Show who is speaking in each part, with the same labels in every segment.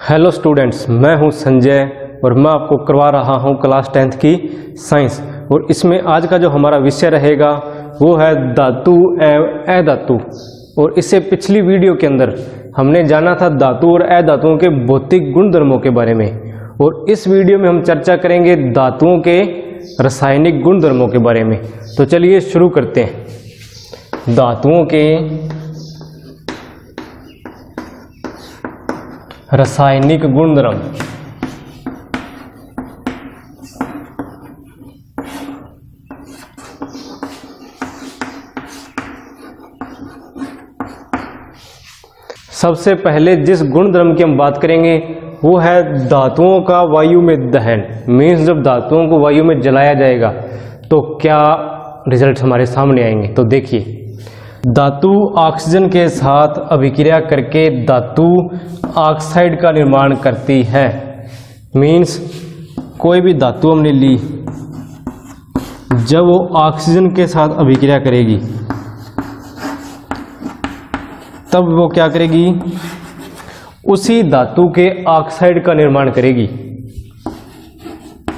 Speaker 1: Hello students, मैं हूं संजय और मैं आपको करवा रहा हूं क्लास 10th की साइंस। और इसमें आज का जो हमारा विषय रहेगा वो है धातु एवं अधातु। और इससे पिछली वीडियो के अंदर हमने जाना था धातु और अधातुओं के भौतिक गुणधर्मों के बारे में, और इस वीडियो में हम चर्चा करेंगे धातुओं के रासायनिक गुणधर्मों के बारे में। तो चलिए शुरू करते हैं। धातुओं के रासायनिक गुणधर्म। सबसे पहले जिस गुणधर्म की हम बात करेंगे वो है धातुओं का वायु में दहन। मीन्स जब धातुओं को वायु में जलाया जाएगा तो क्या रिजल्ट हमारे सामने आएंगे। तो देखिए, धातु ऑक्सीजन के साथ अभिक्रिया करके धातु ऑक्साइड का निर्माण करती है। मीन्स कोई भी धातु हमने ली, जब वो ऑक्सीजन के साथ अभिक्रिया करेगी तब वो क्या करेगी, उसी धातु के ऑक्साइड का निर्माण करेगी।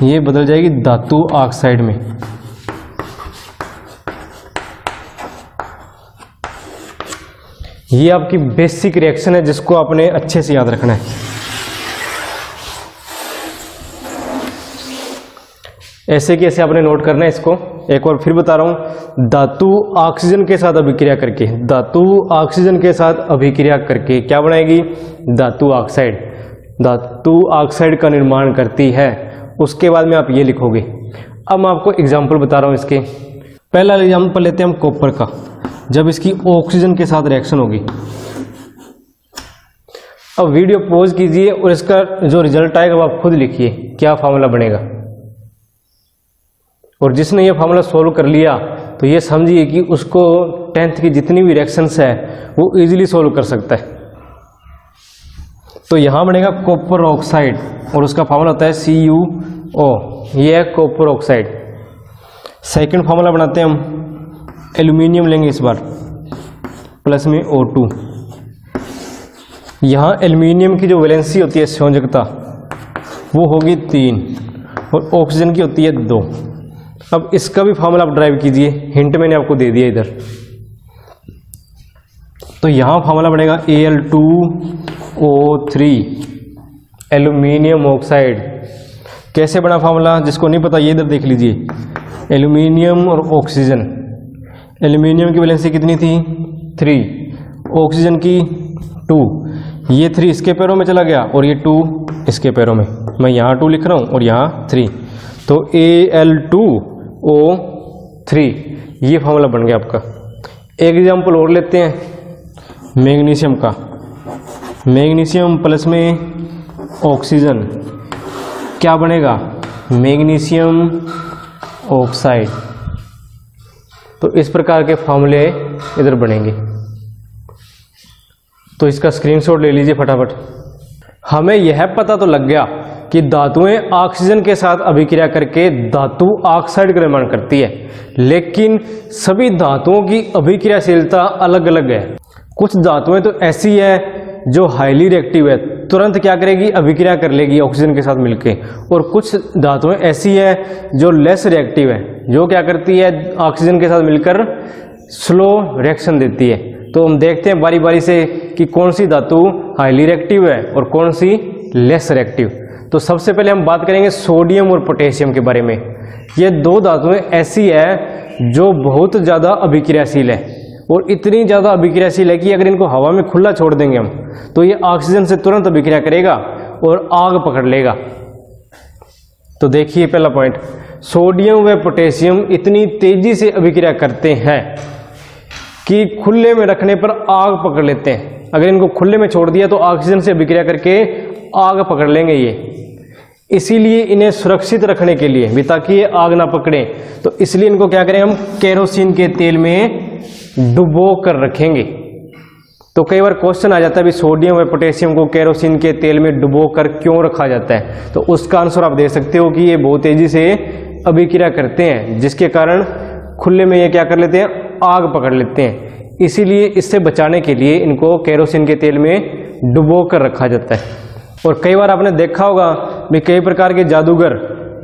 Speaker 1: ये बदल जाएगी धातु ऑक्साइड में। ये आपकी बेसिक रिएक्शन है जिसको आपने अच्छे से याद रखना है। ऐसे कि ऐसे आपने नोट करना है इसको। एक और फिर बता रहा हूं, धातु ऑक्सीजन के साथ अभिक्रिया करके, धातु ऑक्सीजन के साथ अभिक्रिया करके क्या बनाएगी, धातु ऑक्साइड। धातु ऑक्साइड का निर्माण करती है। उसके बाद में आप ये लिखोगे। अब मैं आपको एग्जाम्पल बता रहा हूं इसके। पहला एग्जाम्पल लेते हैं हम कॉपर का। जब इसकी ऑक्सीजन के साथ रिएक्शन होगी, अब वीडियो पॉज कीजिए और इसका जो रिजल्ट आएगा वो आप खुद लिखिए क्या फार्मूला बनेगा। और जिसने ये फार्मूला सॉल्व कर लिया तो ये समझिए कि उसको 10th की जितनी भी रिएक्शंस है वो इजीली सॉल्व कर सकता है। तो यहां बनेगा कॉपर ऑक्साइड और उसका फार्मूला होता है CuO। ये है कॉपर ऑक्साइड। सेकंड फार्मूला बनाते हैं हम, एल्यूमिनियम लेंगे इस बार, प्लस में O2। यहां एल्यूमिनियम की जो वैलेंसी होती है, संयोजकता, वो होगी 3 और ऑक्सीजन की होती है 2। अब इसका भी फार्मूला आप ड्राइव कीजिए, हिंट मैंने आपको दे दिया इधर। तो यहां फार्मूला बनेगा Al2O3, एल्यूमिनियम ऑक्साइड। कैसे बना फार्मूला, जिसको नहीं पता ये इधर देख लीजिए। एल्यूमिनियम और ऑक्सीजन, एल्यूमिनियम की वैलेंसी कितनी थी 3, ऑक्सीजन की 2। ये 3 इसके पैरों में चला गया और ये 2 इसके पैरों में। मैं यहाँ 2 लिख रहा हूँ और यहाँ 3, तो Al2O3 ये फार्मूला बन गया आपका। एक एग्जाम्पल और लेते हैं मैग्नीशियम का। मैग्नीशियम प्लस में ऑक्सीजन क्या बनेगा, मैग्नीशियम ऑक्साइड। तो इस प्रकार के फार्मूले इधर बनेंगे। तो इसका स्क्रीनशॉट ले लीजिए फटाफट। हमें यह पता तो लग गया कि धातुएं ऑक्सीजन के साथ अभिक्रिया करके धातु ऑक्साइड का निर्माण करती है, लेकिन सभी धातुओं की अभिक्रियाशीलता अलग अलग है। कुछ धातुएं तो ऐसी है जो हाईली रिएक्टिव है, तुरंत क्या करेगी, अभिक्रिया कर लेगी ऑक्सीजन के साथ मिलके। और कुछ धातुएं ऐसी है जो लेस रिएक्टिव है, जो क्या करती है, ऑक्सीजन के साथ मिलकर स्लो रिएक्शन देती है। तो हम देखते हैं बारी बारी से कि कौन सी धातु हाईली रिएक्टिव है और कौन सी लेस रिएक्टिव। तो सबसे पहले हम बात करेंगे सोडियम और पोटेशियम के बारे में। ये दो धातुएं ऐसी है जो बहुत ज़्यादा अभिक्रियाशील है, और इतनी ज़्यादा अभिक्रियाशील है कि अगर इनको हवा में खुला छोड़ देंगे हम तो ये ऑक्सीजन से तुरंत अभिक्रिया करेगा और आग पकड़ लेगा। तो देखिए पहला पॉइंट, सोडियम व पोटेशियम इतनी तेजी से अभिक्रिया करते हैं कि खुले में रखने पर आग पकड़ लेते हैं। अगर इनको खुले में छोड़ दिया तो ऑक्सीजन से अभिक्रिया करके आग पकड़ लेंगे ये। इसीलिए इन्हें सुरक्षित रखने के लिए भी, ताकि ये आग ना पकड़े, तो इसलिए इनको क्या करें हम, केरोसिन के तेल में डुबो कर रखेंगे। तो कई बार क्वेश्चन आ जाता है भी सोडियम व पोटेशियम को केरोसिन के तेल में डुबो कर क्यों रखा जाता है, तो उसका आंसर आप दे सकते हो कि ये बहुत तेजी से अभिक्रिया करते हैं, जिसके कारण खुले में ये क्या कर लेते हैं, आग पकड़ लेते हैं। इसीलिए इससे बचाने के लिए इनको केरोसिन के तेल में डुबो कर रखा जाता है। और कई बार आपने देखा होगा भी कई प्रकार के जादूगर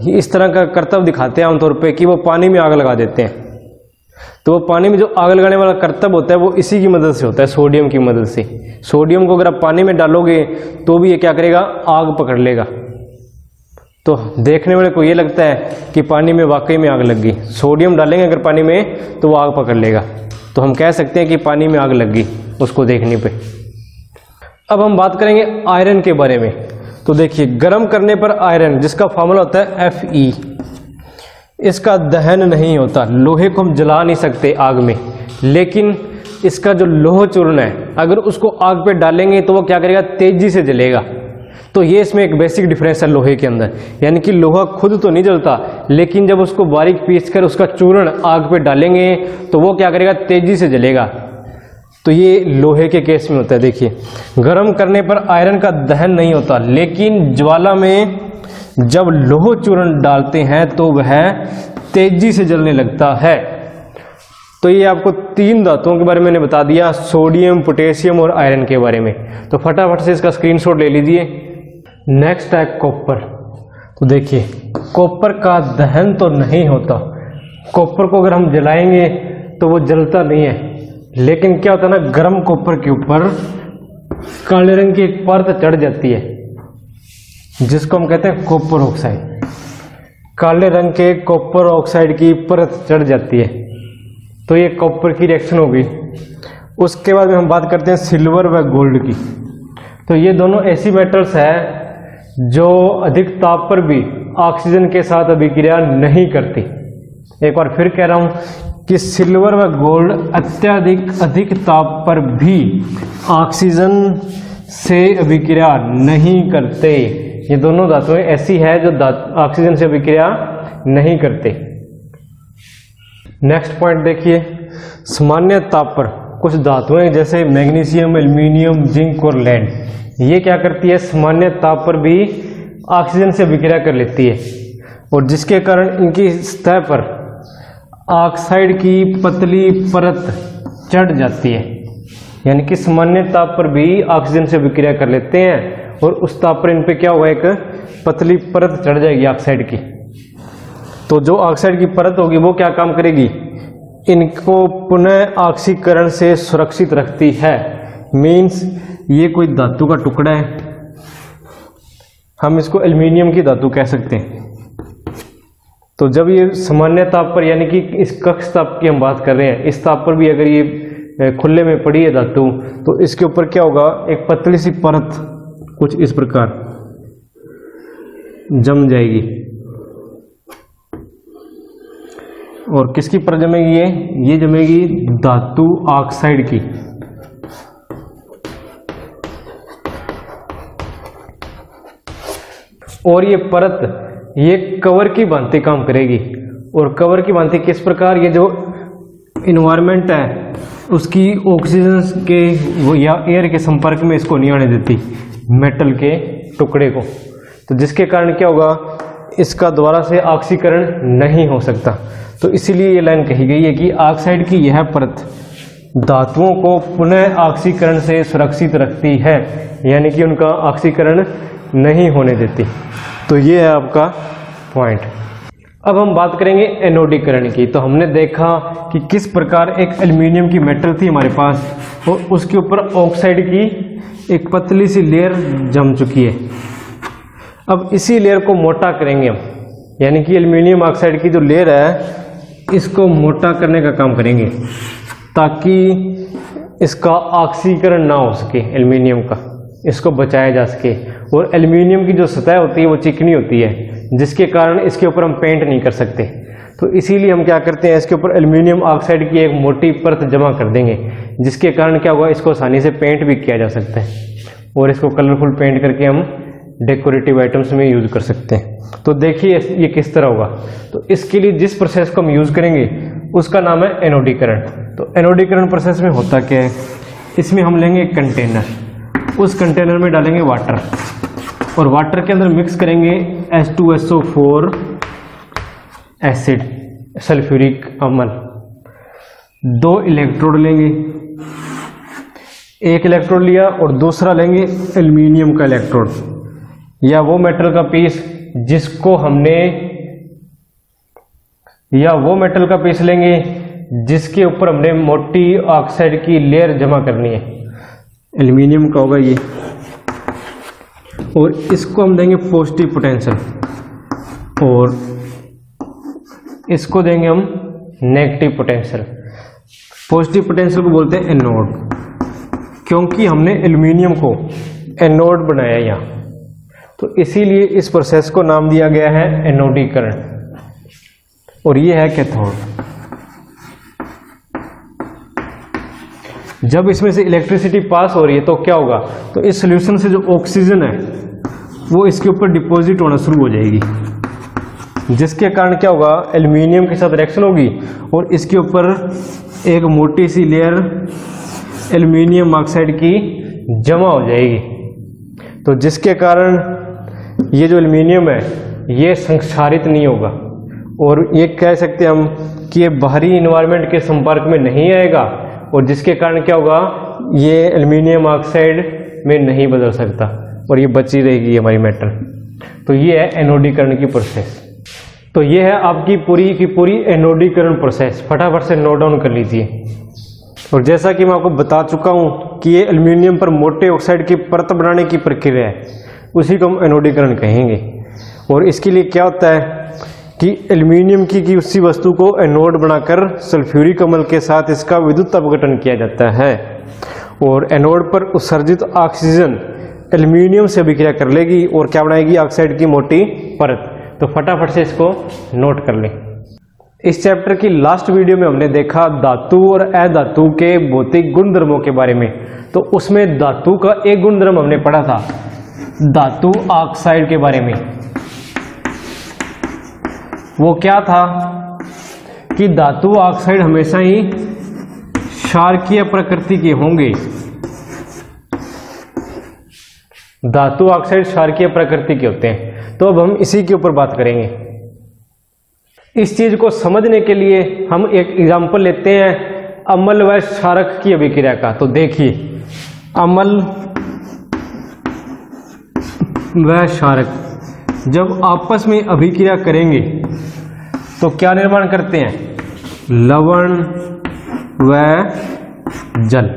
Speaker 1: इस तरह का करतब दिखाते हैं आमतौर पे कि वो पानी में आग लगा देते हैं। तो वो पानी में जो आग लगाने वाला करतब होता है वो इसी की मदद से होता है, सोडियम की मदद से। सोडियम को अगर आप पानी में डालोगे तो भी ये क्या करेगा, आग पकड़ लेगा। तो देखने वाले को ये लगता है कि पानी में वाकई में आग लग गई। सोडियम डालेंगे अगर पानी में तो वो आग पकड़ लेगा, तो हम कह सकते हैं कि पानी में आग लग गई उसको देखने पे। अब हम बात करेंगे आयरन के बारे में। तो देखिए, गर्म करने पर आयरन, जिसका फॉर्मूला होता है Fe, इसका दहन नहीं होता। लोहे को हम जला नहीं सकते आग में, लेकिन इसका जो लोह चूर्ण है अगर उसको आग पे डालेंगे तो वो क्या करेगा, तेजी से जलेगा। तो ये इसमें एक बेसिक डिफरेंस है लोहे के अंदर, यानी कि लोहा खुद तो नहीं जलता, लेकिन जब उसको बारीक पीस कर उसका चूर्ण आग पे डालेंगे तो वो क्या करेगा, तेजी से जलेगा। तो ये लोहे के केस में होता है। देखिए, गर्म करने पर आयरन का दहन नहीं होता, लेकिन ज्वाला में जब लोह चूर्ण डालते हैं तो वह तेजी से जलने लगता है। तो ये आपको 3 धातुओं के बारे में मैंने बता दिया, सोडियम, पोटेशियम और आयरन के बारे में। तो फटाफट से इसका स्क्रीनशॉट ले लीजिए। नेक्स्ट है कॉपर। तो देखिए, कॉपर का दहन तो नहीं होता। कॉपर को अगर हम जलाएंगे तो वो जलता नहीं है, लेकिन क्या होता है ना, गर्म कॉपर के ऊपर काले रंग की एक परत चढ़ जाती है, जिसको हम कहते हैं कॉपर ऑक्साइड। काले रंग के कॉपर ऑक्साइड की परत चढ़ जाती है, तो ये कॉपर की रिएक्शन होगी। उसके बाद में हम बात करते हैं सिल्वर व गोल्ड की। तो ये दोनों ऐसी मेटल्स है जो अधिक ताप पर भी ऑक्सीजन के साथ अभिक्रिया नहीं करती। एक बार फिर कह रहा हूं कि सिल्वर व गोल्ड अधिक ताप पर भी ऑक्सीजन से अभिक्रिया नहीं करते। ये दोनों धातुएं ऐसी है जो ऑक्सीजन से अभिक्रिया नहीं करते। नेक्स्ट पॉइंट देखिए, सामान्य ताप पर कुछ धातुएं जैसे मैग्नीशियम, एल्युमिनियम, जिंक और लेड, ये क्या करती है, सामान्य ताप पर भी ऑक्सीजन से अभिक्रिया कर लेती है, और जिसके कारण इनकी सतह पर ऑक्साइड की पतली परत चढ़ जाती है। यानी कि सामान्य ताप पर भी ऑक्सीजन से अभिक्रिया कर लेते हैं, और उस ताप पर इन पे क्या होगा, एक पतली परत चढ़ जाएगी ऑक्साइड की। तो जो ऑक्साइड की परत होगी वो क्या काम करेगी, इनको पुनः ऑक्सीकरण से सुरक्षित रखती है। मीन्स ये कोई धातु का टुकड़ा है, हम इसको एल्युमिनियम की धातु कह सकते हैं। तो जब ये सामान्य ताप पर, यानी कि इस कक्ष ताप की हम बात कर रहे हैं, इस ताप पर भी अगर ये खुले में पड़ी है धातु, तो इसके ऊपर क्या होगा, एक पतली सी परत कुछ इस प्रकार जम जाएगी। और किसकी परत जमेगी, ये जमेगी धातु ऑक्साइड की। और ये परत ये कवर की भांति काम करेगी। और कवर की भांति किस प्रकार, ये जो इन्वायरमेंट है उसकी ऑक्सीजन के या एयर के संपर्क में इसको नहीं आने देती, मेटल के टुकड़े को। तो जिसके कारण क्या होगा, इसका दोबारा से ऑक्सीकरण नहीं हो सकता। तो इसीलिए ये लाइन कही गई है कि ऑक्साइड की यह परत धातुओं को पुनः ऑक्सीकरण से सुरक्षित रखती है, यानी कि उनका ऑक्सीकरण नहीं होने देती। तो ये है आपका पॉइंट। अब हम बात करेंगे एनोडीकरण की। तो हमने देखा कि किस प्रकार एक एल्युमिनियम की मेटल थी हमारे पास, और उसके ऊपर ऑक्साइड की एक पतली सी लेयर जम चुकी है। अब इसी लेयर को मोटा करेंगे हम, यानी कि एल्युमिनियम ऑक्साइड की जो लेयर है इसको मोटा करने का काम करेंगे, ताकि इसका ऑक्सीकरण ना हो सके, एल्युमिनियम का, इसको बचाया जा सके। और एल्युमिनियम की जो सतह होती है वो चिकनी होती है, जिसके कारण इसके ऊपर हम पेंट नहीं कर सकते। तो इसीलिए हम क्या करते हैं, इसके ऊपर एल्युमिनियम ऑक्साइड की एक मोटी परत जमा कर देंगे, जिसके कारण क्या होगा, इसको आसानी से पेंट भी किया जा सकता है, और इसको कलरफुल पेंट करके हम डेकोरेटिव आइटम्स में यूज कर सकते हैं। तो देखिए ये किस तरह होगा। तो इसके लिए जिस प्रोसेस को हम यूज करेंगे उसका नाम है एनोडीकरण। तो एनोडीकरण प्रोसेस में होता क्या है, इसमें हम लेंगे एक कंटेनर, उस कंटेनर में डालेंगे वाटर, और वाटर के अंदर मिक्स करेंगे H2SO4 एसिड, सल्फ्यूरिक अम्ल। 2 इलेक्ट्रोड लेंगे, एक इलेक्ट्रोड लिया और दूसरा लेंगे एल्युमिनियम का इलेक्ट्रोड, या वो मेटल का पीस जिसको हमने, या वो मेटल का पीस लेंगे जिसके ऊपर हमने मोटी ऑक्साइड की लेयर जमा करनी है, एल्युमिनियम का होगा ये, और इसको हम देंगे पॉजिटिव पोटेंशियल और इसको देंगे हम नेगेटिव पोटेंशियल। पॉजिटिव पोटेंशियल को बोलते हैं एनोड, क्योंकि हमने एल्युमिनियम को एनोड बनाया यहाँ, तो इसीलिए इस प्रोसेस को नाम दिया गया है एनोडीकरण, और ये है कैथोड। जब इसमें से इलेक्ट्रिसिटी पास हो रही है तो क्या होगा, तो इस सॉल्यूशन से जो ऑक्सीजन है वो इसके ऊपर डिपॉजिट होना शुरू हो जाएगी, जिसके कारण क्या होगा, एल्युमिनियम के साथ रिएक्शन होगी और इसके ऊपर एक मोटी सी लेयर एल्युमिनियम ऑक्साइड की जमा हो जाएगी। तो जिसके कारण ये जो एल्युमिनियम है ये संक्षारित नहीं होगा, और ये कह सकते हैं हम कि ये बाहरी इन्वायरमेंट के संपर्क में नहीं आएगा, और जिसके कारण क्या होगा, ये एल्युमिनियम ऑक्साइड में नहीं बदल सकता और ये बची रहेगी हमारी मेटल। तो ये है एनोडीकरण की प्रोसेस। तो ये है आपकी पूरी की पूरी एनोडीकरण प्रोसेस, फटाफट से नोट डाउन कर लीजिए। और जैसा कि मैं आपको बता चुका हूँ कि ये एल्युमिनियम पर मोटे ऑक्साइड की परत बनाने की प्रक्रिया है, उसी को हम एनोडीकरण कहेंगे। और इसके लिए क्या होता है कि एल्युमिनियम की उसी वस्तु को एनोड बनाकर सल्फ्यूरिक अम्ल के साथ इसका विद्युत अपघटन किया जाता है, और एनोड पर उत्सर्जित ऑक्सीजन एल्युमिनियम से अभिक्रिया कर लेगी और क्या बनाएगी, ऑक्साइड की मोटी परत। तो फटाफट से इसको नोट कर लें। इस चैप्टर की लास्ट वीडियो में हमने देखा धातु और अधातु के भौतिक गुणधर्मों के बारे में, तो उसमें धातु का एक गुणधर्म हमने पढ़ा था, धातु ऑक्साइड के बारे में। वो क्या था कि धातु ऑक्साइड हमेशा ही क्षारकीय प्रकृति के होंगे, धातु ऑक्साइड क्षारकीय प्रकृति के होते हैं। तो अब हम इसी के ऊपर बात करेंगे। इस चीज को समझने के लिए हम एक एग्जांपल लेते हैं अम्ल व क्षारक की अभिक्रिया का। तो देखिए, अम्ल व क्षारक जब आपस में अभिक्रिया करेंगे तो क्या निर्माण करते हैं, लवण व जल।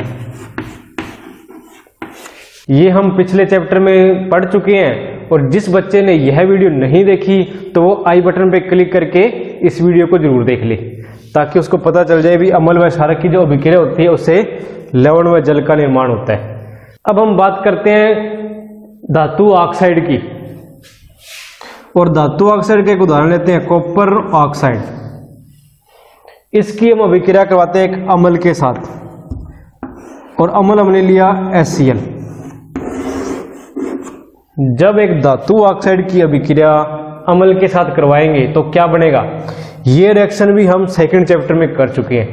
Speaker 1: ये हम पिछले चैप्टर में पढ़ चुके हैं, और जिस बच्चे ने यह वीडियो नहीं देखी तो वो आई बटन पे क्लिक करके इस वीडियो को जरूर देख ले, ताकि उसको पता चल जाए भी अम्ल व क्षारक की जो अभिक्रिया होती है उससे लवण व जल का निर्माण होता है। अब हम बात करते हैं धातु ऑक्साइड की, और धातु ऑक्साइड के एक उदाहरण लेते हैं कॉपर ऑक्साइड। इसकी हम अभिक्रिया करवाते हैं एक अम्ल के साथ, और अम्ल हमने लिया HCl। जब एक धातु ऑक्साइड की अभिक्रिया अम्ल के साथ करवाएंगे तो क्या बनेगा, ये रिएक्शन भी हम सेकंड चैप्टर में कर चुके हैं,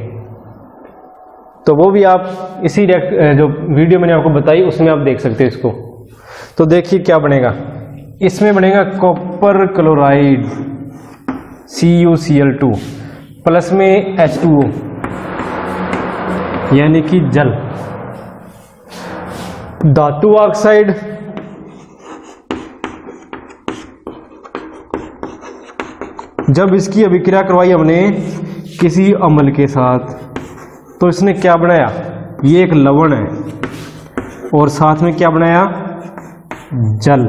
Speaker 1: तो वो भी आप इसी जो वीडियो मैंने आपको बताई उसमें आप देख सकते हो इसको। तो देखिए क्या बनेगा, इसमें बनेगा कॉपर क्लोराइड CuCl2 प्लस में H2O यानी कि जल। धातु ऑक्साइड जब इसकी अभिक्रिया करवाई हमने किसी अम्ल के साथ, तो इसने क्या बनाया, ये एक लवण है और साथ में क्या बनाया, जल।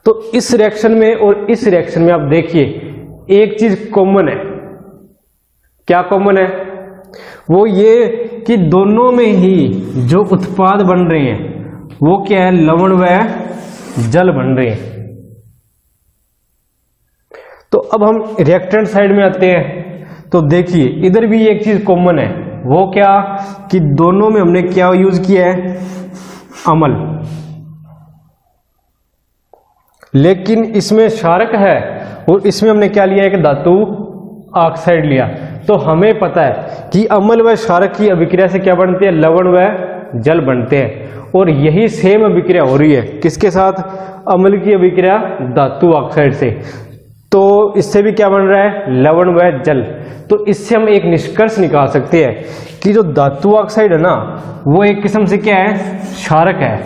Speaker 1: तो इस रिएक्शन में और इस रिएक्शन में आप देखिए एक चीज कॉमन है। क्या कॉमन है, वो ये कि दोनों में ही जो उत्पाद बन रहे हैं वो क्या है, लवण व जल बन रहे हैं। तो अब हम रिएक्टेंट साइड में आते हैं, तो देखिए इधर भी एक चीज कॉमन है, वो क्या कि दोनों में हमने क्या यूज किया है, अम्ल, लेकिन इसमें क्षारक है और इसमें हमने क्या लिया है कि धातु ऑक्साइड लिया। तो हमें पता है कि अम्ल व क्षारक की अभिक्रिया से क्या बनते हैं, लवण व जल बनते हैं, और यही सेम अभिक्रिया हो रही है किसके साथ, अम्ल की अभिक्रिया धातु ऑक्साइड से। तो इससे भी क्या बन रहा है, लवण व जल। तो इससे हम एक निष्कर्ष निकाल सकते हैं कि जो धातु ऑक्साइड है ना, वो एक किस्म से क्या है, क्षारक है।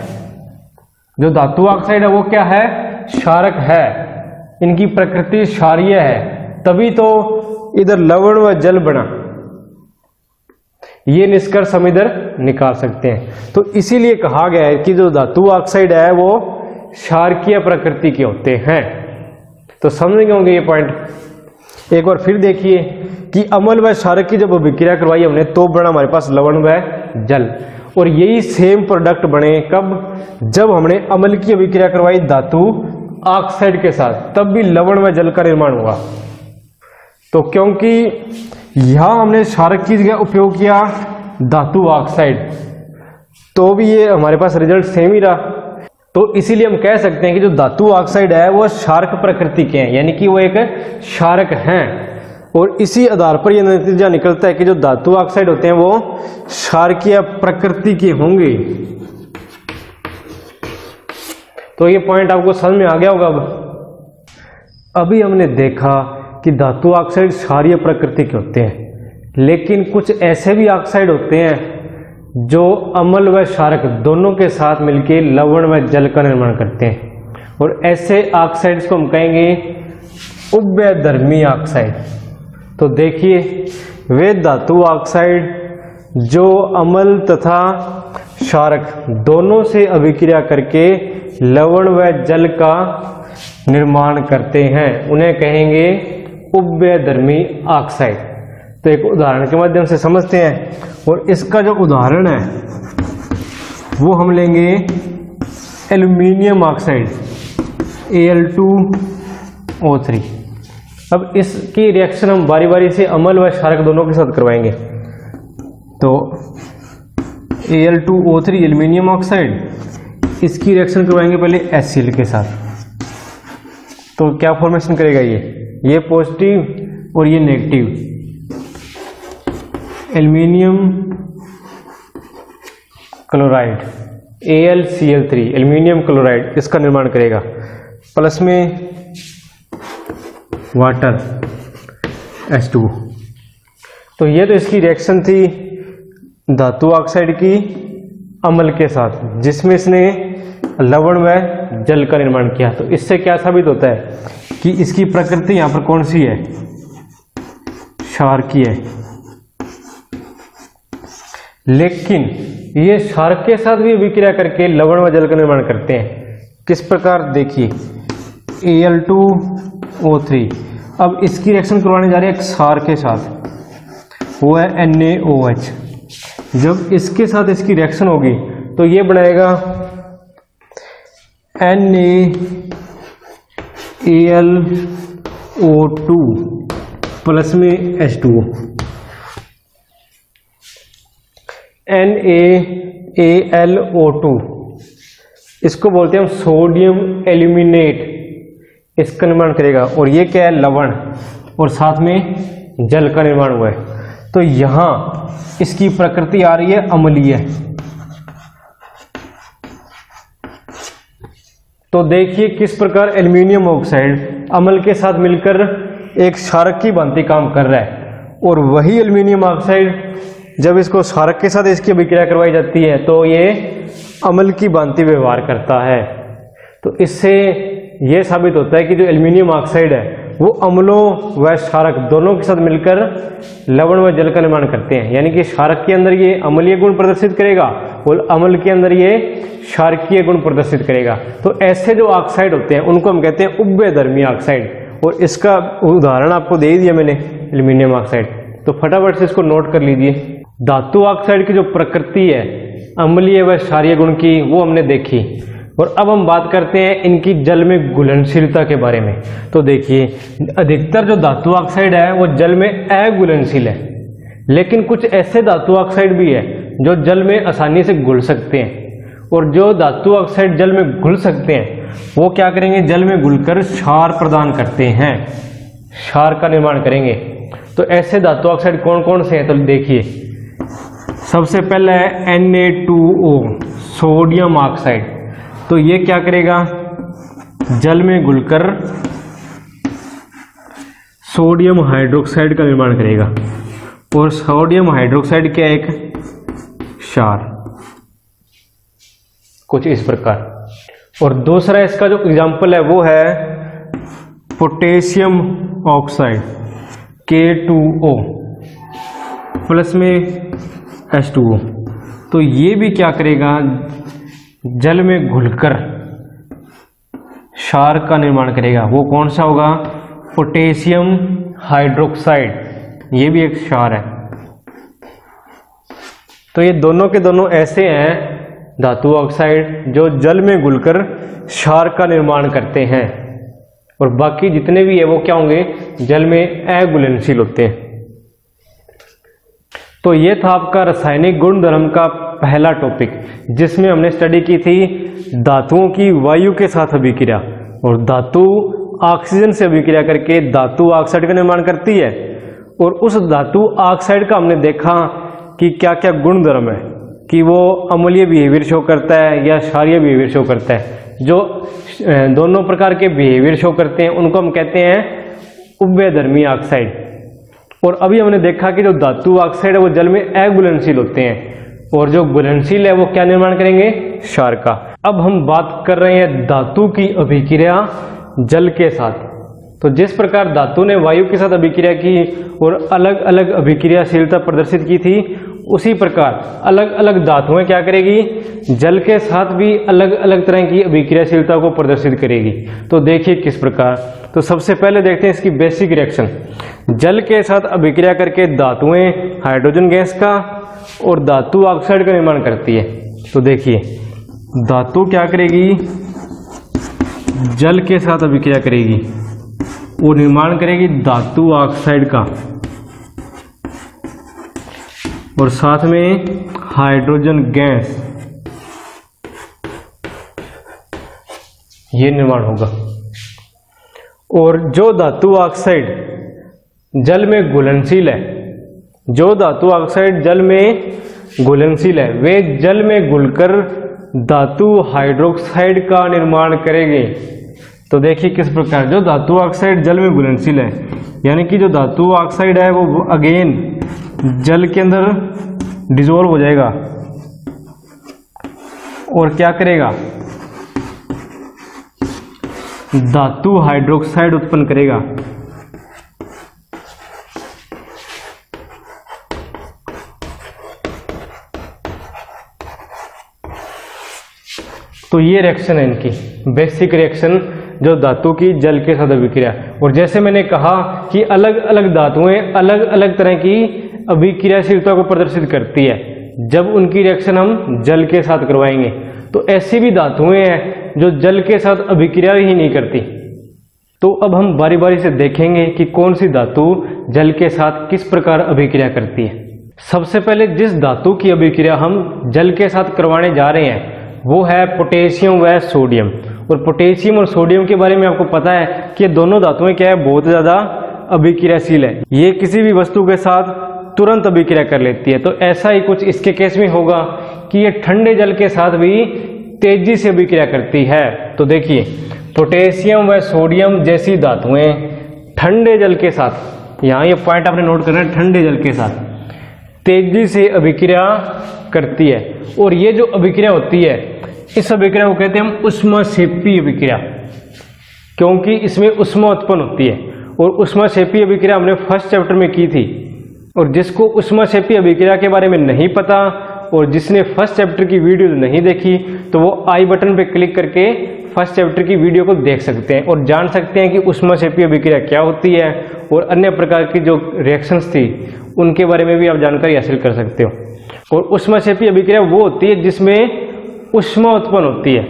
Speaker 1: जो धातु ऑक्साइड है वो क्या है, क्षारक है, इनकी प्रकृति क्षारीय है, तभी तो इधर लवण व जल बना। ये निष्कर्ष हम इधर निकाल सकते हैं। तो इसीलिए कहा गया है कि जो धातु ऑक्साइड है वो क्षारकीय प्रकृति के होते हैं। तो समझेंगे होंगे ये पॉइंट। एक बार फिर देखिए कि अम्ल व क्षारक की जब अभिक्रिया करवाई हमने तो बना हमारे पास लवण व जल, और यही सेम प्रोडक्ट बने कब, जब हमने अम्ल की अभिक्रिया करवाई धातु ऑक्साइड के साथ, तब भी लवण व जल का निर्माण हुआ। तो क्योंकि यहां हमने क्षारक की जगह उपयोग किया धातु ऑक्साइड, तो भी ये हमारे पास रिजल्ट सेम ही रहा। तो इसीलिए हम कह सकते हैं कि जो धातु ऑक्साइड है वो क्षारक प्रकृति के हैं, यानी कि वो एक क्षारक हैं, और इसी आधार पर यह नतीजा निकलता है कि जो धातु ऑक्साइड होते हैं वो क्षारकीय प्रकृति के होंगे। तो ये पॉइंट आपको समझ में आ गया होगा। अभी हमने देखा कि धातु ऑक्साइड क्षारीय प्रकृति के होते हैं, लेकिन कुछ ऐसे भी ऑक्साइड होते हैं जो अम्ल व क्षारक दोनों के साथ मिलकर लवण व जल का निर्माण करते हैं, और ऐसे ऑक्साइड्स को हम कहेंगे उभयधर्मी ऑक्साइड। तो देखिए वे धातु ऑक्साइड जो अम्ल तथा क्षारक दोनों से अभिक्रिया करके लवण व जल का निर्माण करते हैं, उन्हें कहेंगे उभयधर्मी ऑक्साइड। तो एक उदाहरण के माध्यम से समझते हैं, और इसका जो उदाहरण है वो हम लेंगे एल्यूमिनियम ऑक्साइड Al2O3। अब इसकी रिएक्शन हम बारी बारी से अम्ल व क्षारक दोनों के साथ करवाएंगे। तो Al2O3 एल्यूमिनियम ऑक्साइड, इसकी रिएक्शन करवाएंगे पहले HCl के साथ। तो क्या फॉर्मेशन करेगा ये पॉजिटिव और ये negative, aluminium chloride AlCl3 aluminium chloride, इसका निर्माण करेगा, प्लस में वाटर H2O। तो ये तो इसकी रिएक्शन थी धातु ऑक्साइड की अम्ल के साथ, जिसमें इसने लवण व जल का निर्माण किया। तो इससे क्या साबित होता है कि इसकी प्रकृति यहां पर कौन सी है, क्षारकीय है। लेकिन ये क्षारक के साथ भी अभिक्रिया करके लवण व जल का निर्माण करते हैं। किस प्रकार, देखिए Al2O3, अब इसकी रिएक्शन करवाने जा रहे हैं क्षार के साथ, वो है NaOH। जब इसके साथ इसकी रिएक्शन होगी तो ये बनाएगा NaAlO2 प्लस में H2O, NaAlO2, इसको बोलते हैं हम सोडियम एल्यूमिनेट, इसका निर्माण करेगा, और ये क्या है, लवण, और साथ में जल का निर्माण हुआ है। तो यहां इसकी प्रकृति आ रही है अम्लीय। तो देखिए किस प्रकार एल्यूमिनियम ऑक्साइड अम्ल के साथ मिलकर एक क्षारक की भांति काम कर रहा है, और वही एल्यूमिनियम ऑक्साइड जब इसको क्षारक के साथ इसकी अभिक्रिया करवाई जाती है तो ये अम्ल की भांति व्यवहार करता है। तो इससे यह साबित होता है कि जो एल्यूमिनियम ऑक्साइड है वो अम्लों व क्षारक दोनों के साथ मिलकर लवण व जल का निर्माण करते हैं, यानी कि क्षारक के अंदर ये अम्लीय गुण प्रदर्शित करेगा और अम्ल के अंदर ये क्षारकीय गुण प्रदर्शित करेगा। तो ऐसे जो ऑक्साइड होते हैं उनको हम कहते हैं उभयधर्मी ऑक्साइड, और इसका उदाहरण आपको दे ही दिया मैंने, एल्यूमिनियम ऑक्साइड। तो फटाफट से इसको नोट कर लीजिए। धातु ऑक्साइड की जो प्रकृति है अम्लीय व क्षारीय गुण की, वो हमने देखी, और अब हम बात करते हैं इनकी जल में घुलनशीलता के बारे में। तो देखिए अधिकतर जो धातु ऑक्साइड है वो जल में अघुलनशील है, लेकिन कुछ ऐसे धातु ऑक्साइड भी है जो जल में आसानी से घुल सकते हैं, और जो धातु ऑक्साइड जल में घुल सकते हैं वो क्या करेंगे, जल में घुलकर क्षार प्रदान करते हैं, क्षार का निर्माण करेंगे। तो ऐसे धातु ऑक्साइड कौन कौन से हैं, तो देखिए सबसे पहले है Na2O सोडियम ऑक्साइड। तो ये क्या करेगा, जल में घुलकर सोडियम हाइड्रोक्साइड का निर्माण करेगा, और सोडियम हाइड्रोक्साइड क्या, एक क्षार, कुछ इस प्रकार। और दूसरा इसका जो एग्जाम्पल है वो है पोटेशियम ऑक्साइड K2O प्लस में H2O। तो ये भी क्या करेगा, जल में घुलकर क्षार का निर्माण करेगा। वो कौन सा होगा, पोटेशियम हाइड्रोक्साइड। ये भी एक क्षार है। तो ये दोनों के दोनों ऐसे हैं धातु ऑक्साइड जो जल में घुलकर क्षार का निर्माण करते हैं, और बाकी जितने भी है वो क्या होंगे, जल में अघुलनशील होते हैं। तो ये था आपका रासायनिक गुणधर्म का पहला टॉपिक, जिसमें हमने स्टडी की थी धातुओं की वायु के साथ अभिक्रिया, और धातु ऑक्सीजन से अभिक्रिया करके धातु ऑक्साइड का निर्माण करती है। और उस धातु ऑक्साइड का हमने देखा कि क्या क्या गुणधर्म है, कि वो अम्लीय बिहेवियर शो करता है या क्षारीय बिहेवियर शो करता है। जो दोनों प्रकार के बिहेवियर शो करते हैं उनको हम कहते हैं उभयधर्मी ऑक्साइड। और अभी हमने देखा कि जो धातु ऑक्साइड है वो जल में अघुलनशील होते हैं, और जो घुलनशील है वो क्या निर्माण करेंगे, क्षार का। अब हम बात कर रहे हैं धातु की अभिक्रिया जल के साथ। तो जिस प्रकार धातु ने वायु के साथ अभिक्रिया की और अलग अलग अभिक्रियाशीलता प्रदर्शित की थी, उसी प्रकार अलग अलग धातुएं क्या करेगी, जल के साथ भी अलग अलग तरह की अभिक्रियाशीलता को प्रदर्शित करेगी। तो देखिए किस प्रकार। तो सबसे पहले देखते हैं इसकी बेसिक रिएक्शन। जल के साथ अभिक्रिया करके धातुएं हाइड्रोजन गैस का और धातु ऑक्साइड का निर्माण करती है। तो देखिए धातु क्या करेगी, जल के साथ अभिक्रिया करेगी, वो निर्माण करेगी धातु ऑक्साइड का, और साथ में हाइड्रोजन गैस, ये निर्माण होगा। और जो धातु ऑक्साइड जल में घुलनशील है, जो धातु ऑक्साइड जल में घुलनशील है, वे जल में घुलकर धातु हाइड्रोक्साइड का निर्माण करेंगे। तो देखिए किस प्रकार, जो धातु ऑक्साइड जल में घुलनशील है, यानी कि जो धातु ऑक्साइड है वो अगेन जल के अंदर डिसॉल्व हो जाएगा और क्या करेगा, धातु हाइड्रोक्साइड उत्पन्न करेगा। तो ये रिएक्शन है इनकी बेसिक रिएक्शन, जो धातु की जल के साथ अभिक्रिया। और जैसे मैंने कहा कि अलग अलग धातुएं अलग अलग तरह की अभिक्रियाशीलता को प्रदर्शित करती है जब उनकी रिएक्शन हम जल के साथ करवाएंगे। तो ऐसी भी धातुएं हैं जो जल के साथ अभिक्रिया ही नहीं करती। तो अब हम बारी बारी से देखेंगे कि कौन सी धातु जल के साथ किस प्रकार अभिक्रिया करती है। सबसे पहले जिस धातु की अभिक्रिया हम जल के साथ करवाने जा रहे हैं वो है पोटेशियम व सोडियम। और पोटेशियम और सोडियम के बारे में आपको पता है कि ये दोनों धातुएं क्या है, बहुत ज़्यादा अभिक्रियाशील है। ये किसी भी वस्तु के साथ तुरंत अभिक्रिया कर लेती है। तो ऐसा ही कुछ इसके केस में होगा कि ये ठंडे जल के साथ भी तेजी से अभिक्रिया करती है। तो देखिए पोटेशियम व सोडियम जैसी धातुएं ठंडे जल के साथ, यहाँ ये पॉइंट आपने नोट करना है, ठंडे जल के साथ तेजी से अभिक्रिया करती है। और ये जो अभिक्रिया होती है, इस अभिक्रिया को कहते हैं हम ऊष्माक्षेपी अभिक्रिया, क्योंकि इसमें ऊष्मा उत्पन्न होती है। और ऊष्माक्षेपी अभिक्रिया हमने फर्स्ट चैप्टर में की थी। और जिसको ऊष्माक्षेपी अभिक्रिया के बारे में नहीं पता और जिसने फर्स्ट चैप्टर की वीडियो नहीं देखी, तो वो आई बटन पे क्लिक करके फर्स्ट चैप्टर की वीडियो को देख सकते हैं और जान सकते हैं कि ऊष्माक्षेपी अभिक्रिया क्या होती है और अन्य प्रकार की जो रिएक्शंस थी उनके बारे में भी आप जानकारी हासिल कर सकते हो। और ऊष्माक्षेपी अभिक्रिया वो होती है जिसमें ऊष्मा उत्पन्न होती है,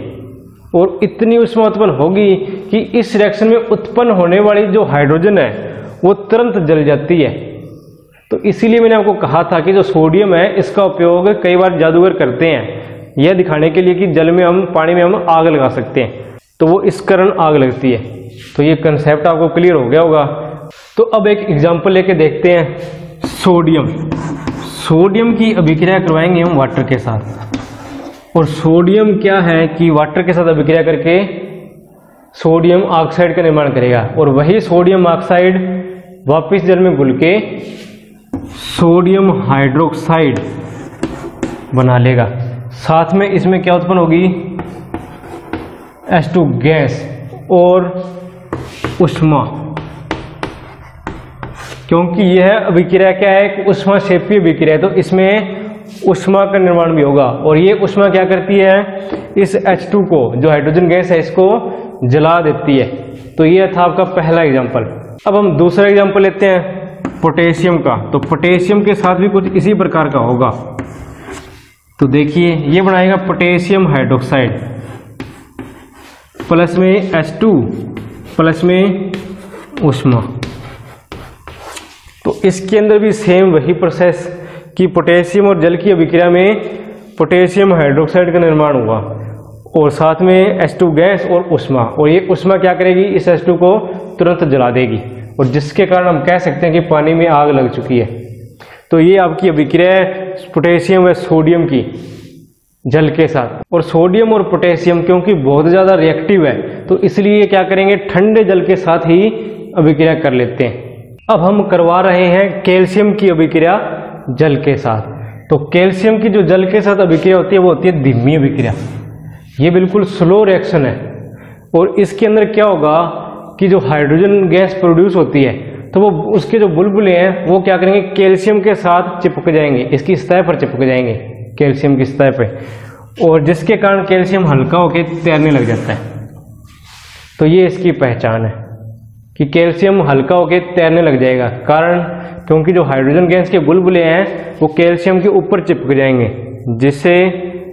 Speaker 1: और इतनी ऊष्मा उत्पन्न होगी कि इस रिएक्शन में उत्पन्न होने वाली जो हाइड्रोजन है वो तुरंत जल जाती है। तो इसीलिए मैंने आपको कहा था कि जो सोडियम है इसका उपयोग कई बार जादूगर करते हैं यह दिखाने के लिए कि जल में हम, पानी में हम आग लगा सकते हैं, तो वो इस कारण आग लगती है। तो ये कंसेप्ट आपको क्लियर हो गया होगा। तो अब एक एग्जांपल लेके देखते हैं। सोडियम की अभिक्रिया करवाएंगे हम वाटर के साथ। और सोडियम क्या है कि वाटर के साथ अभिक्रिया करके सोडियम ऑक्साइड का निर्माण करेगा, और वही सोडियम ऑक्साइड वापस जल में घुल के सोडियम हाइड्रोक्साइड बना लेगा। साथ में इसमें क्या उत्पन्न होगी, H2 गैस और ऊष्मा, क्योंकि यह अभिक्रिया क्या है, एक ऊष्मा क्षेपीय अभिक्रिया है, तो इसमें ऊष्मा का निर्माण भी होगा। और ये ऊष्मा क्या करती है, इस H2 को, जो हाइड्रोजन गैस है, इसको जला देती है। तो ये था आपका पहला एग्जाम्पल। अब हम दूसरा एग्जाम्पल लेते हैं पोटेशियम का। तो पोटेशियम के साथ भी कुछ इसी प्रकार का होगा। तो देखिए, ये बनाएगा पोटेशियम हाइड्रोक्साइड प्लस में H2 प्लस में ऊष्मा। तो इसके अंदर भी सेम वही प्रोसेस कि पोटेशियम और जल की अभिक्रिया में पोटेशियम हाइड्रोक्साइड का निर्माण हुआ और साथ में H2 गैस और ऊष्मा। और ये ऊष्मा क्या करेगी, इस H2 को तुरंत जला देगी, और जिसके कारण हम कह सकते हैं कि पानी में आग लग चुकी है। तो ये आपकी अभिक्रिया है पोटेशियम व सोडियम की जल के साथ। और सोडियम और पोटेशियम क्योंकि बहुत ज़्यादा रिएक्टिव है, तो इसलिए क्या करेंगे, ठंडे जल के साथ ही अभिक्रिया कर लेते हैं। अब हम करवा रहे हैं कैल्शियम की अभिक्रिया जल के साथ। तो कैल्शियम की जो जल के साथ अभिक्रिया होती है वो होती है धीमी अभिक्रिया। ये बिल्कुल स्लो रिएक्शन है। और इसके अंदर क्या होगा कि जो हाइड्रोजन गैस प्रोड्यूस होती है, तो वो उसके जो बुलबुले हैं वो क्या करेंगे, कैल्शियम के साथ चिपक जाएंगे, इसकी सतह पर चिपक जाएंगे, कैल्शियम की सतह पे, और जिसके कारण कैल्शियम हल्का होकर तैरने लग जाता है। तो ये इसकी पहचान है कि कैल्शियम हल्का होकर तैरने लग जाएगा, कारण क्योंकि जो हाइड्रोजन गैस के बुलबुले हैं वो कैल्शियम के ऊपर चिपक जाएंगे, जिससे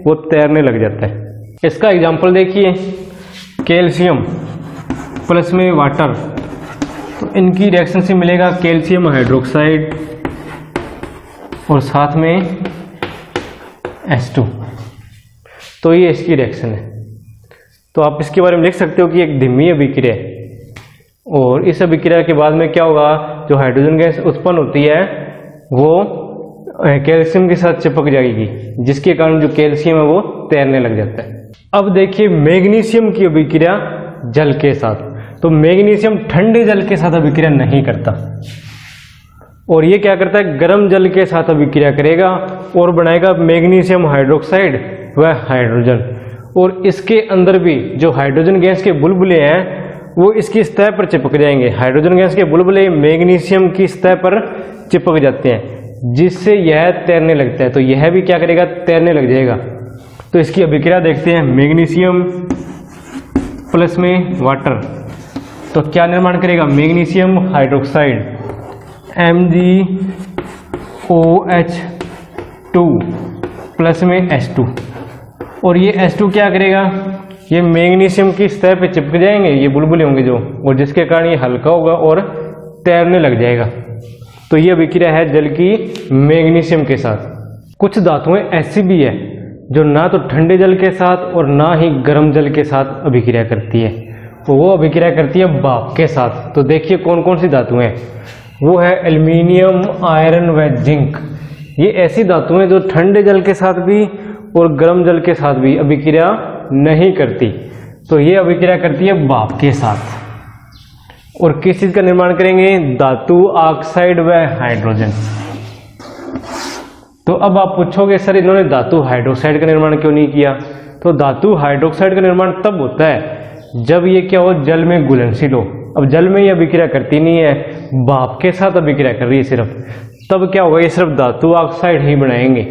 Speaker 1: वो तैरने लग जाता है। इसका एग्जाम्पल देखिए, कैल्शियम प्लस में वाटर, तो इनकी रिएक्शन से मिलेगा कैल्शियम हाइड्रोक्साइड और साथ में H2। तो ये इसकी रिएक्शन है। तो आप इसके बारे में लिख सकते हो कि एक धीमी अभिक्रिया है। और इस अभिक्रिया के बाद में क्या होगा, जो हाइड्रोजन गैस उत्पन्न होती है वो कैल्शियम के साथ चिपक जाएगी, जिसके कारण जो कैल्शियम है वो तैरने लग जाता है। अब देखिए मैग्नीशियम की अभिक्रिया जल के साथ। तो मैग्नीशियम ठंडे जल के साथ अभिक्रिया नहीं करता, और ये क्या करता है, गर्म जल के साथ अभिक्रिया करेगा और बनाएगा मैग्नीशियम हाइड्रोक्साइड व हाइड्रोजन। और इसके अंदर भी जो हाइड्रोजन गैस के बुलबुले हैं वो इसकी सतह पर चिपक जाएंगे। हाइड्रोजन गैस के बुलबुले मैग्नीशियम की सतह पर चिपक जाते हैं, जिससे यह तैरने लगता है। तो यह भी क्या करेगा, तैरने लग जाएगा। तो इसकी अभिक्रिया देखते हैं, मैग्नीशियम प्लस में वाटर, तो क्या निर्माण करेगा, मैग्नीशियम हाइड्रोक्साइड MgOH2 प्लस में H2। और ये H2 क्या करेगा, ये मैग्नीशियम की सतह पे चिपक जाएंगे, ये बुलबुले होंगे जो, और जिसके कारण ये हल्का होगा और तैरने लग जाएगा। तो ये अभिक्रिया है जल की मैग्नीशियम के साथ। कुछ धातुएं ऐसी भी है जो ना तो ठंडे जल के साथ और ना ही गर्म जल के साथ अभिक्रिया करती है, तो वो अभिक्रिया करती है भाप के साथ। तो देखिए कौन कौन सी धातुएं, वो है एल्युमिनियम, आयरन व जिंक। ये ऐसी धातुएं जो ठंडे जल के साथ भी और गर्म जल के साथ भी अभिक्रिया नहीं करती, तो ये अभिक्रिया करती है भाप के साथ। और किस चीज का निर्माण करेंगे, धातु ऑक्साइड व हाइड्रोजन। तो अब आप पूछोगे सर इन्होंने धातु हाइड्रोक्साइड का निर्माण क्यों नहीं किया। तो धातु हाइड्रोक्साइड का निर्माण तब होता है जब ये क्या हो, जल में घुलनशील हो। अब जल में ये अभिक्रिया करती नहीं है, भाप के साथ अभिक्रिया कर रही है सिर्फ, तब क्या होगा, ये सिर्फ धातु ऑक्साइड ही बनाएंगे।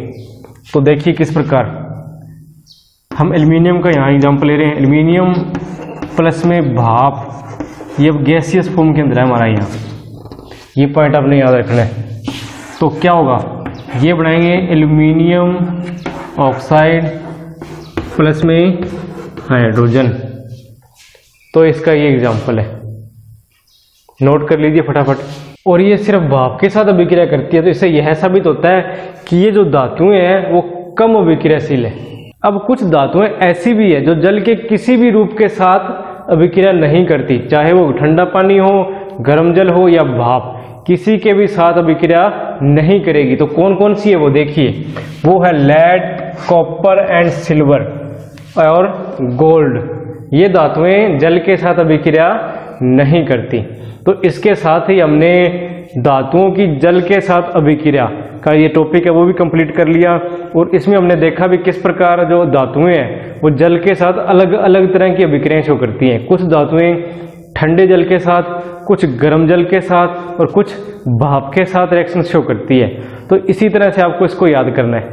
Speaker 1: तो देखिए किस प्रकार, हम एल्युमिनियम का यहाँ एग्जाम्पल ले रहे हैं, एल्युमिनियम प्लस में भाप, ये गैसियस फॉर्म के अंदर है हमारा यहाँ, ये पॉइंट आपने याद रखना है। तो क्या होगा, ये बनाएंगे एल्युमिनियम ऑक्साइड प्लस में हाइड्रोजन। तो इसका ये एग्जाम्पल है, नोट कर लीजिए फटाफट। और ये सिर्फ भाप के साथ अभिक्रिया करती है, तो इससे यह साबित होता है कि ये जो धातुएं हैं वो कम अभिक्रियाशील है। अब कुछ धातुएं ऐसी भी है जो जल के किसी भी रूप के साथ अभिक्रिया नहीं करती, चाहे वो ठंडा पानी हो, गर्म जल हो या भाप, किसी के भी साथ अभिक्रिया नहीं करेगी। तो कौन कौन सी है वो देखिए, वो है लेड, कॉपर एंड सिल्वर और गोल्ड। ये धातुएं जल के साथ अभिक्रिया नहीं करती। तो इसके साथ ही हमने धातुओं की जल के साथ अभिक्रिया का ये टॉपिक है वो भी कंप्लीट कर लिया। और इसमें हमने देखा भी किस प्रकार जो धातुएं हैं वो जल के साथ अलग अलग तरह की अभिक्रियाएं शो करती हैं। कुछ धातुएं ठंडे जल के साथ, कुछ गर्म जल के साथ और कुछ भाप के साथ रिएक्शन शो करती है। तो इसी तरह से आपको इसको याद करना है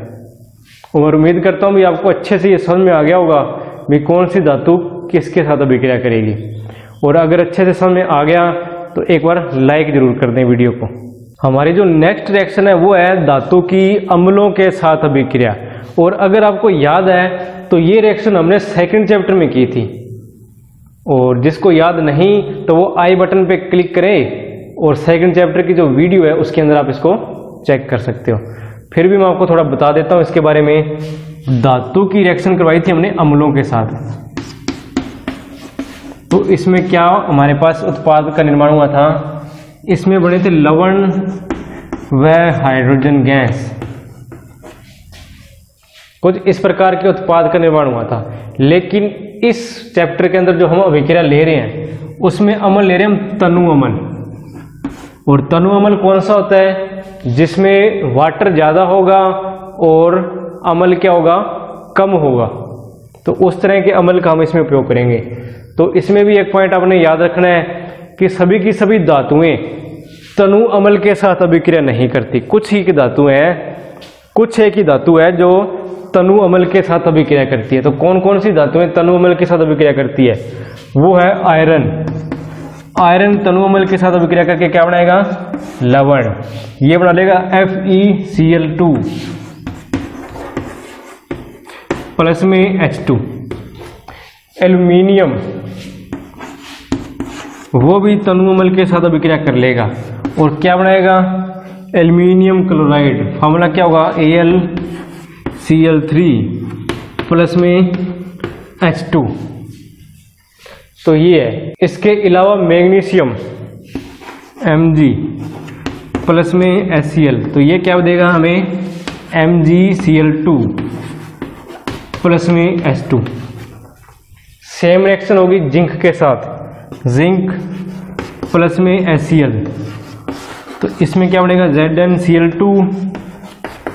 Speaker 1: और उम्मीद करता हूँ भी आपको अच्छे से ये समझ में आ गया होगा भी कौन सी धातु किसके साथ अभिक्रिया करेगी। और अगर अच्छे से समझ में आ गया तो एक बार लाइक जरूर कर दें वीडियो को। हमारी जो नेक्स्ट रिएक्शन है वो है धातु की अम्लों के साथ अभिक्रिया। और अगर आपको याद है तो ये रिएक्शन हमने सेकंड चैप्टर में की थी, और जिसको याद नहीं तो वो आई बटन पे क्लिक करें और सेकंड चैप्टर की जो वीडियो है उसके अंदर आप इसको चेक कर सकते हो। फिर भी मैं आपको थोड़ा बता देता हूँ इसके बारे में। धातु की रिएक्शन करवाई थी हमने अम्लों के साथ, तो इसमें क्या हमारे पास उत्पाद का निर्माण हुआ था, इसमें बने थे लवण व हाइड्रोजन गैस। कुछ इस प्रकार के उत्पाद का निर्माण हुआ था। लेकिन इस चैप्टर के अंदर जो हम अभिक्रिया ले रहे हैं उसमें अम्ल ले रहे हैं हम तनु अम्ल। और तनु अम्ल कौन सा होता है, जिसमें वाटर ज़्यादा होगा और अम्ल क्या होगा, कम होगा। तो उस तरह के अम्ल का हम इसमें उपयोग करेंगे। तो इसमें भी एक पॉइंट आपने याद रखना है कि सभी की सभी धातुएं तनु अम्ल के साथ अभिक्रिया नहीं करती। कुछ ही की धातुएं हैं, कुछ एक ही धातु है जो तनु अम्ल के साथ अभिक्रिया करती है। तो कौन कौन सी धातुएं तनु अम्ल के साथ अभिक्रिया करती है, वो है आयरन। आयरन तनु अम्ल के साथ अभिक्रिया करके क्या बनाएगा, लवण। ये बना लेगा FeCl2 प्लस में H2। एल्यूमिनियम वो भी तनु अम्ल के साथ अभिक्रिया कर लेगा और क्या बनाएगा, एल्यूमिनियम क्लोराइड। फॉर्मूला क्या होगा, AlCl3 प्लस में H2। तो ये है। इसके अलावा मैग्नीशियम Mg प्लस में HCl। तो ये क्या देगा हमें, MgCl2 प्लस में H2। सेम रिएक्शन होगी जिंक के साथ, जिंक प्लस में HCl। तो इसमें क्या बनेगा, ZnCl2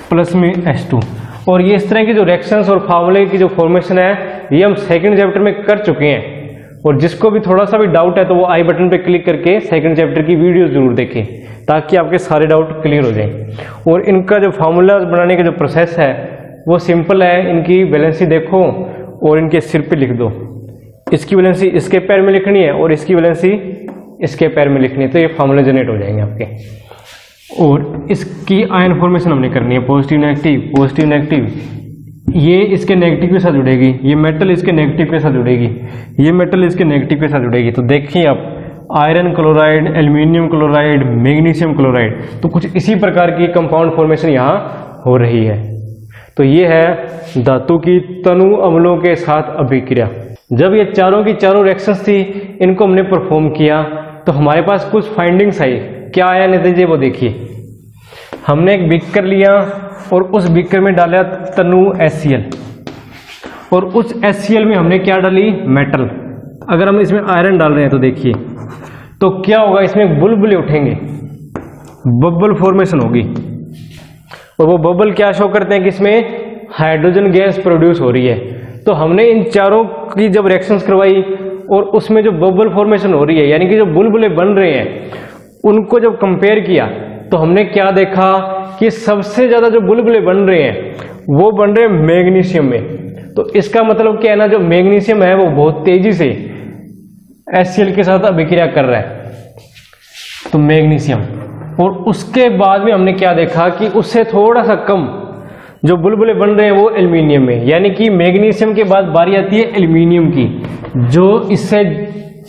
Speaker 1: प्लस में H2। और ये इस तरह की जो रिएक्शंस और फार्मूले की जो फॉर्मेशन है ये हम सेकंड चैप्टर में कर चुके हैं। और जिसको भी थोड़ा सा भी डाउट है तो वो आई बटन पे क्लिक करके सेकंड चैप्टर की वीडियो जरूर देखें ताकि आपके सारे डाउट क्लियर हो जाएं। और इनका जो फार्मूला बनाने का जो प्रोसेस है वो सिंपल है। इनकी वैलेंसी देखो और इनके सिर पे लिख दो। इसकी वैलेंसी इसके पैर में लिखनी है और इसकी वैलेंसी इसके पैर में लिखनी है, तो ये फार्मूला जनरेट हो जाएंगे आपके। और इसकी आयन फॉर्मेशन हमने करनी है, पॉजिटिव नेगेटिव, पॉजिटिव नेगेटिव। ये इसके नेगेटिव के साथ जुड़ेगी, ये मेटल इसके नेगेटिव के साथ जुड़ेगी, ये मेटल इसके नेगेटिव के साथ जुड़ेगी। तो देखिए आप iron chloride, aluminium chloride, magnesium chloride, तो कुछ इसी प्रकार की कंपाउंड फॉर्मेशन यहाँ हो रही है। तो ये है धातु की तनु अम्लों के साथ अभिक्रिया। जब ये चारों की चारों रिएक्शंस थी इनको हमने परफॉर्म किया तो हमारे पास कुछ फाइंडिंग्स आई। क्या आया नतीजे वो देखिए। हमने एक बीकर लिया और उस बीकर में डाला तनु HCl और उस HCl में हमने क्या डाली, मेटल। अगर हम इसमें आयरन डाल रहे हैं तो देखिए तो क्या होगा, इसमें बुलबुले उठेंगे, बबल फॉर्मेशन होगी। और वो बबल क्या शो करते हैं कि इसमें हाइड्रोजन गैस प्रोड्यूस हो रही है। तो हमने इन चारों की जब रिएक्शंस करवाई और उसमें जो बबल फॉर्मेशन हो रही है यानी कि जो बुलबुले बन रहे हैं उनको जब कंपेयर किया तो हमने क्या देखा कि सबसे ज्यादा जो बुलबुले बन रहे हैं वो बन रहे हैं मैग्नीशियम में। तो इसका मतलब क्या है ना, जो मैग्नीशियम है वो बहुत तेजी से HCl के साथ अभिक्रिया कर रहा है, तो मैग्नीशियम। और उसके बाद में हमने क्या देखा कि उससे थोड़ा सा कम जो बुलबुले बन रहे हैं वो एल्यूमिनियम में, यानी कि मैग्नीशियम के बाद बारी आती है एल्यूमिनियम की जो इससे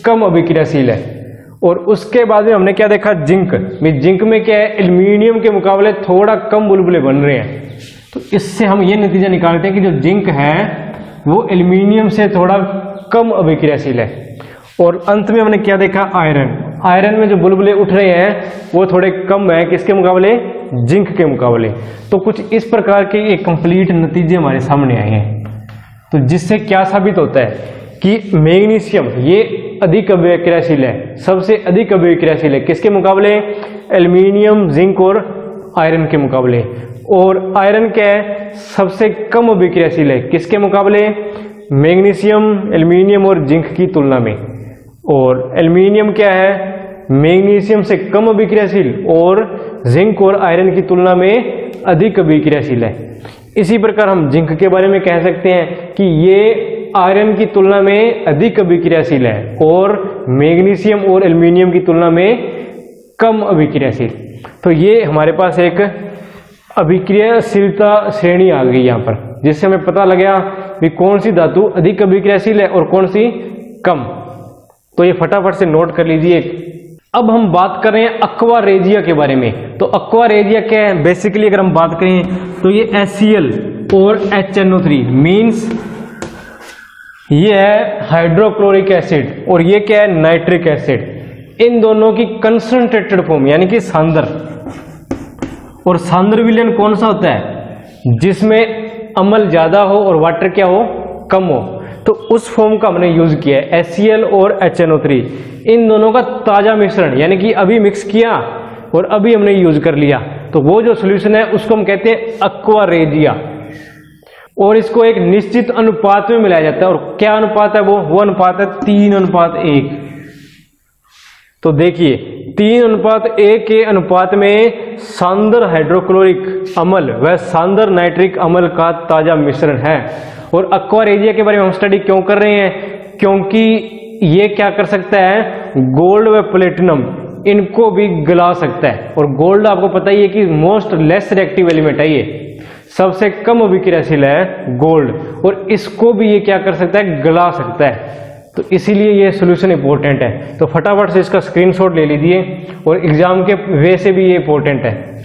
Speaker 1: कम अभिक्रियाशील है। और उसके बाद में हमने क्या देखा, जिंक में। जिंक में क्या है, एल्यूमिनियम के मुकाबले थोड़ा कम बुलबुले बन रहे हैं। तो इससे हम ये नतीजा निकालते हैं कि जो जिंक है वो एल्यूमिनियम से थोड़ा कम अभिक्रियाशील है। और अंत में हमने क्या देखा, आयरन। आयरन में जो बुलबुले उठ रहे हैं वो थोड़े कम है किसके मुकाबले, जिंक के मुकाबले। तो कुछ इस प्रकार के एक कंप्लीट नतीजे हमारे सामने आए हैं। तो जिससे क्या साबित होता है कि मैग्नीशियम ये अधिक अभिक्रियाशील है, सबसे अधिक अभिक्रियाशील है किसके मुकाबले, एल्यूमिनियम, जिंक और आयरन के मुकाबले। और आयरन क्या है, सबसे कम अभिक्रियाशील है किसके मुकाबले, मैग्नीशियम, एल्युमिनियम और जिंक की तुलना में। और एल्युमिनियम क्या है, मैग्नीशियम से कम अभिक्रियाशील और जिंक और आयरन की तुलना में अधिक अभिक्रियाशील है। इसी प्रकार हम जिंक के बारे में कह सकते हैं कि ये आयरन की तुलना में अधिक अभिक्रियाशील है और मैग्नीशियम और एल्युमिनियम की तुलना में कम अभिक्रियाशील। तो ये हमारे पास एक अभिक्रियाशीलता श्रेणी आ गई यहाँ पर, जिससे हमें पता लगा कि कौन सी धातु अधिक अभिक्रियाशील है और कौन सी कम। तो ये फटाफट से नोट कर लीजिए। अब हम बात कर रहे हैं अक्वा रेजिया के बारे में। तो अक्वा रेजिया क्या है, बेसिकली अगर हम बात करें तो ये HCl और HNO3 मीन्स ये है हाइड्रोक्लोरिक एसिड और ये क्या है, नाइट्रिक एसिड। इन दोनों की कंसंट्रेटेड फॉर्म यानी कि सांद्र, और सांद्र विलयन कौन सा होता है, जिसमें अम्ल ज्यादा हो और वाटर क्या हो, कम हो। तो उस फॉर्म का हमने यूज किया है, HCl और HNO3। इन दोनों का ताजा मिश्रण यानी कि अभी मिक्स किया और अभी हमने यूज कर लिया, तो वो जो सॉल्यूशन है उसको हम कहते हैं अक्वा रेजिया। और इसको एक निश्चित अनुपात में मिलाया जाता है। और क्या अनुपात है वो अनुपात है 3:1। तो देखिए 3:1 के अनुपात में सांद्र हाइड्रोक्लोरिक अम्ल व सांद्र नाइट्रिक अम्ल का ताजा मिश्रण है। और अक्वा रेजिया के बारे में हम स्टडी क्यों कर रहे हैं, क्योंकि ये क्या कर सकता है, गोल्ड व प्लेटिनम इनको भी गला सकता है। और गोल्ड आपको पता ही है कि मोस्ट लेस रिएक्टिव एलिमेंट है, ये सबसे कम अभिक्रियाशील है गोल्ड, और इसको भी ये क्या कर सकता है, गला सकता है। तो इसीलिए ये सॉल्यूशन इंपॉर्टेंट है। तो फटाफट से इसका स्क्रीनशॉट ले लीजिए और एग्जाम के वे से भी ये इंपॉर्टेंट है।